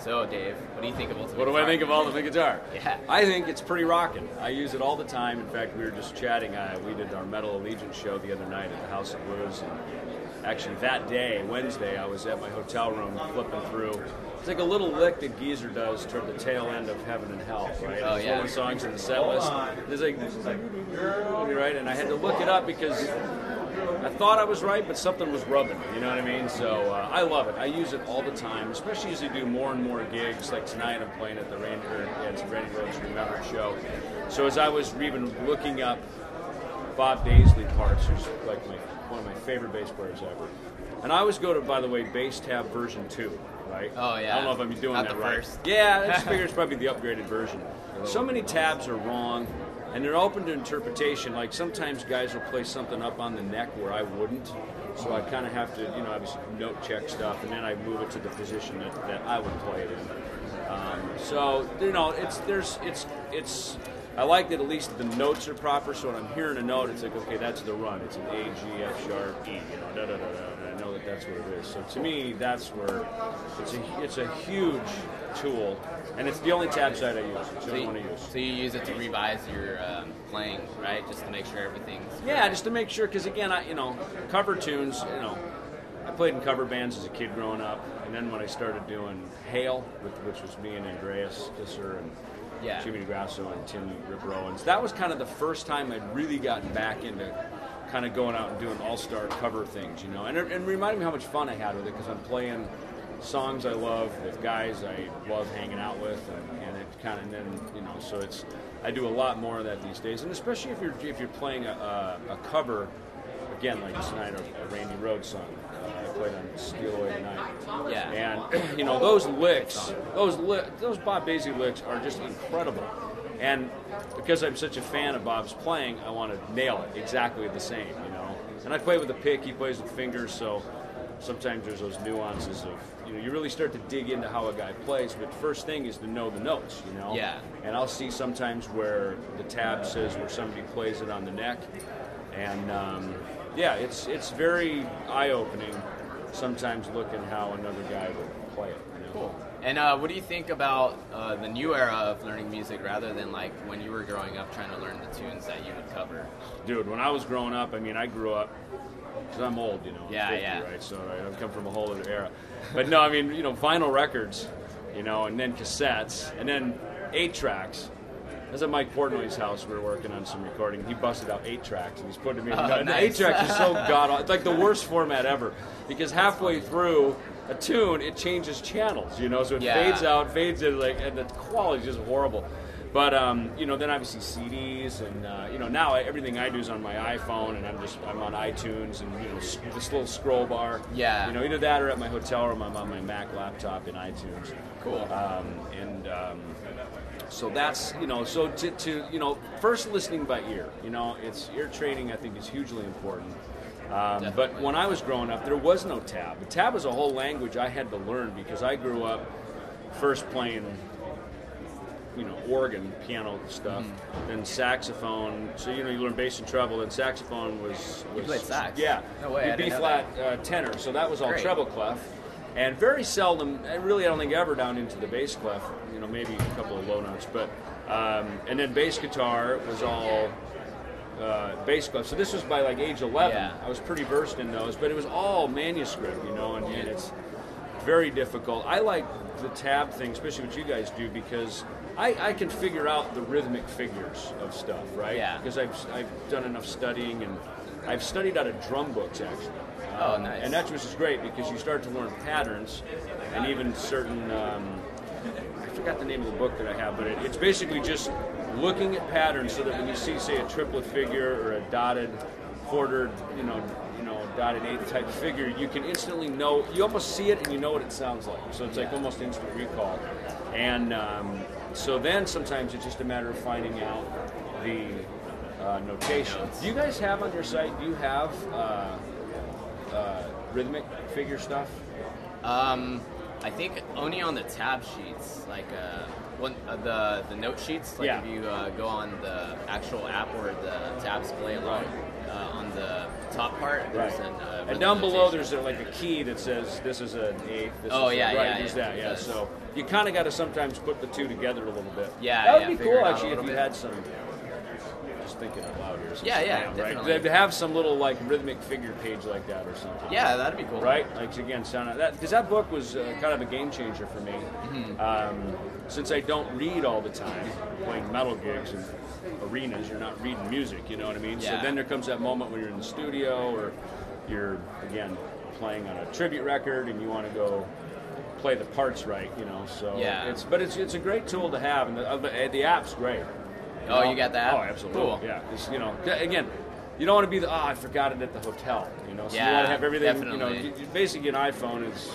So, Dave, what do you think of Ultimate What do I think of Ultimate Guitar? Yeah. I think it's pretty rocking. I use it all the time. In fact, we were just chatting. We did our Metal Allegiance show the other night at the House of Blues. And actually, that day, Wednesday, I was at my hotel room flipping through. It's like a little lick that Geezer does toward the tail end of Heaven and Hell, right? Oh, It's yeah. one of the songs in the set list. There's like, right? And I had to look it up because I thought I was right, but something was rubbing. You know what I mean? So I love it. I use it all the time, especially as I do more and more gigs. Like tonight, I'm playing at the Randy Rhoads Remembered show. So as I was even looking up Bob Daisley parts, who's like one of my favorite bass players ever. And I always go to, by the way, bass tab version 2, right? Oh, yeah. I don't know if I'm doing Not that the right. first. Yeah, I just figure it's probably the upgraded version. So many tabs are wrong, and they're open to interpretation. Like sometimes guys will play something up on the neck where I wouldn't. So I kind of have to, obviously note check stuff, and then I move it to the position that I would play it in. It's. I like that at least the notes are proper. So when I'm hearing a note, it's like, okay, that's the run. It's an A, G, F sharp, E. Da da da da. And I know that that's what it is. So to me, that's where it's a huge tool, and it's the only tab site I use. It's the only one I use. So you use it to revise your playing, right? Just to make sure everything's Yeah, just to make sure, because again, cover tunes, I played in cover bands as a kid growing up, and then when I started doing Hail, which was me and Andreas Kisser and Jimmy DeGrasso and Tim Rip Rowans, that was kind of the first time I'd really gotten back into kind of going out and doing all-star cover things, and it reminded me how much fun I had with it, because I'm playing songs I love with guys I love hanging out with, and it kind of so it's I do a lot more of that these days, and especially if you're playing a cover, again like tonight a Randy Rhoads song. I played on Steel Away Tonight. Yeah. And those licks, those Bob Daisley licks are just incredible. And because I'm such a fan of Bob's playing, I want to nail it exactly the same, And I play with a pick, he plays with fingers, so sometimes there's those nuances of, you really start to dig into how a guy plays, but the first thing is to know the notes, Yeah. And I'll see sometimes where the tab says where somebody plays it on the neck, and it's very eye-opening sometimes looking how another guy would play it. Cool. And what do you think about the new era of learning music rather than like when you were growing up trying to learn the tunes that you would cover? Dude, when I was growing up, I grew up, because I'm old, Yeah, 50, yeah. right? So I've come from a whole other era. But no, vinyl records, and then cassettes, and then 8-tracks. I was at Mike Portnoy's house. We were working on some recording. He busted out 8 tracks, and he's putting them in. Oh, And nice. the 8 tracks is so god-awful. It's like the worst format ever, because halfway through a tune, it changes channels, so it fades out, fades in, and the quality is just horrible. But then obviously CDs, and now everything I do is on my iPhone, and I'm on iTunes, and this little scroll bar. Yeah. Either that or at my hotel room, I'm on my Mac laptop in iTunes. Cool. So that's so to first listening by ear. It's ear training. I think is hugely important. But when I was growing up, there was no tab. The tab was a whole language I had to learn, because I grew up first playing organ, piano stuff, then saxophone. So you learn bass and treble, and saxophone was You played sax? Yeah. No way, I B didn't know flat tenor. So that was all Great. treble clef. And very seldom, I don't think ever down into the bass clef, maybe a couple of low notes, but, and then bass guitar was all bass clef. So this was by like age 11. Yeah. I was pretty versed in those, but it was all manuscript, and it's very difficult. I like the tab thing, especially what you guys do, because I can figure out the rhythmic figures of stuff, right? Yeah. Because I've done enough studying, and I've studied out of drum books, actually. Oh, nice. And that's which is great, because you start to learn patterns, and even certain, I forgot the name of the book that I have, but it's basically just looking at patterns, so that when you see, say, a triplet figure or a dotted, quartered, dotted eighth type figure, you can instantly know, you almost see it and you know what it sounds like. So it's like almost instant recall. And so then sometimes it's just a matter of finding out the notation. Do you guys have on your site, do you have rhythmic figure stuff? I think only on the tab sheets, like the note sheets. Like if you go on the actual app where the tabs play along on the top part. Right. And down below there's like a key that says this is an eighth. This is there's that. Yeah. So you kind of got to sometimes put the two together a little bit. Yeah. That would be cool actually if you had some. Just thinking out loud here. Definitely. Right? To have some little like rhythmic figure page like that or something. Yeah, that'd be cool. Right? Like again, sound that because that book was kind of a game changer for me. Since I don't read all the time, playing metal gigs and arenas, you're not reading music. You know what I mean? Yeah. So then there comes that moment when you're in the studio or you're again playing on a tribute record and you want to go play the parts right. You know, so it's a great tool to have, and the app's great. Oh, you got that? Oh, absolutely. Cool. Yeah, because again, you don't want to be I forgot it at the hotel. So you want to have everything. Definitely. Basically, an iPhone is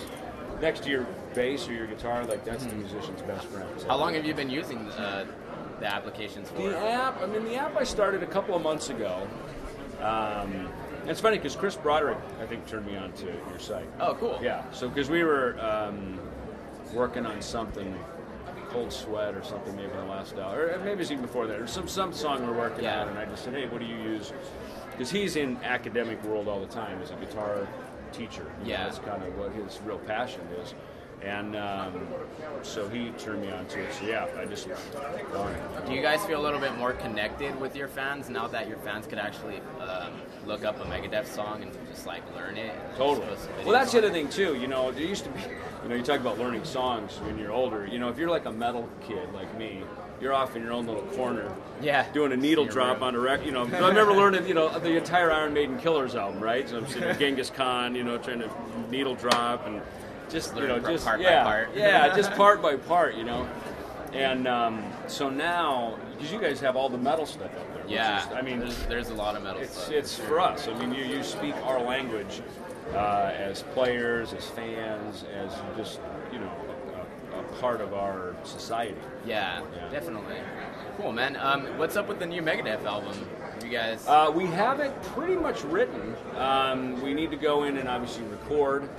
next to your bass or your guitar. Like that's the musician's best friend. So. How long have you been using the applications for? The app I started a couple of months ago. It's funny because Chris Broderick, I think, turned me on to your site. Oh, cool. Yeah. So because we were working on something. Cold Sweat or something maybe in the last hour, or maybe it was even before that, or some song we're working on, and I just said, hey, what do you use? Because he's in academic world all the time as a guitar teacher. That's kind of what his real passion is. And so he turned me on to it. So I just Do you guys feel a little bit more connected with your fans now that your fans could actually look up a Megadeth song and just like learn it? Totally. Well, that's the other thing too. There used to be, you talk about learning songs when you're older. If you're like a metal kid like me, you're off in your own little corner, doing a needle drop on a record. I remember learning, the entire Iron Maiden Killers album, right? So I'm sitting with Genghis Khan, trying to needle drop and. Just part by part. just part by part, And so now, because you guys have all the metal stuff up there. There's a lot of metal stuff. It's for us. You speak our language as players, as fans, as just a part of our society. Yeah, definitely. Cool, man. What's up with the new Megadeth album? You guys? We have it pretty much written. We need to go in and obviously record.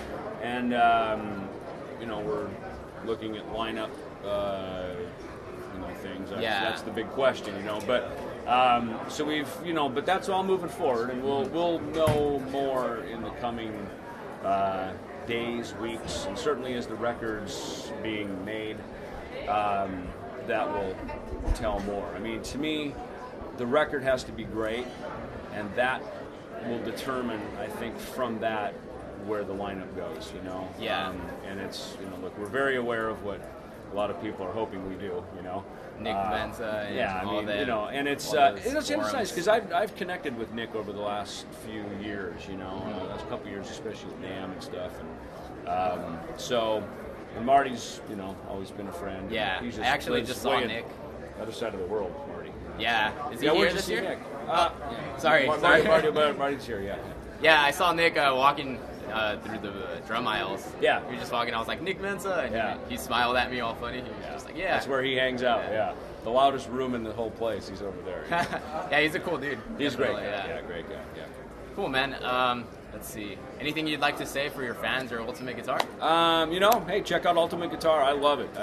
And, we're looking at lineup, things. That's the big question, But, so we've, but that's all moving forward, and we'll know more in the coming days, weeks, and certainly as the record's being made, that will tell more. To me, the record has to be great, and that will determine, I think, from that, where the lineup goes, and it's, look, we're very aware of what a lot of people are hoping we do, Nick Menza and all that. And it's nice because I've connected with Nick over the last few years, the last couple of years, especially with NAMM and stuff, and and Marty's, always been a friend. Yeah, I actually just saw Nick. Other side of the world, Marty. Yeah, is he here this year? Nick? Sorry. Marty's here. Yeah. Yeah, I saw Nick walking through the drum aisles. Yeah. He was just walking. I was like, Nick Menza, and he smiled at me all funny. He was just like, That's where he hangs out. Yeah. The loudest room in the whole place. He's over there. Yeah, he's a cool dude. He's great. Yeah, great guy. Yeah. Cool, man. Let's see. Anything you'd like to say for your fans or Ultimate Guitar? Hey, check out Ultimate Guitar. I love it.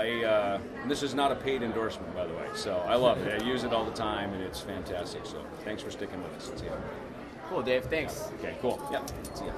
This is not a paid endorsement, by the way. So I love it. I use it all the time, and it's fantastic. So thanks for sticking with us. See ya. Cool, Dave. Thanks. Okay, cool. Yep. See ya.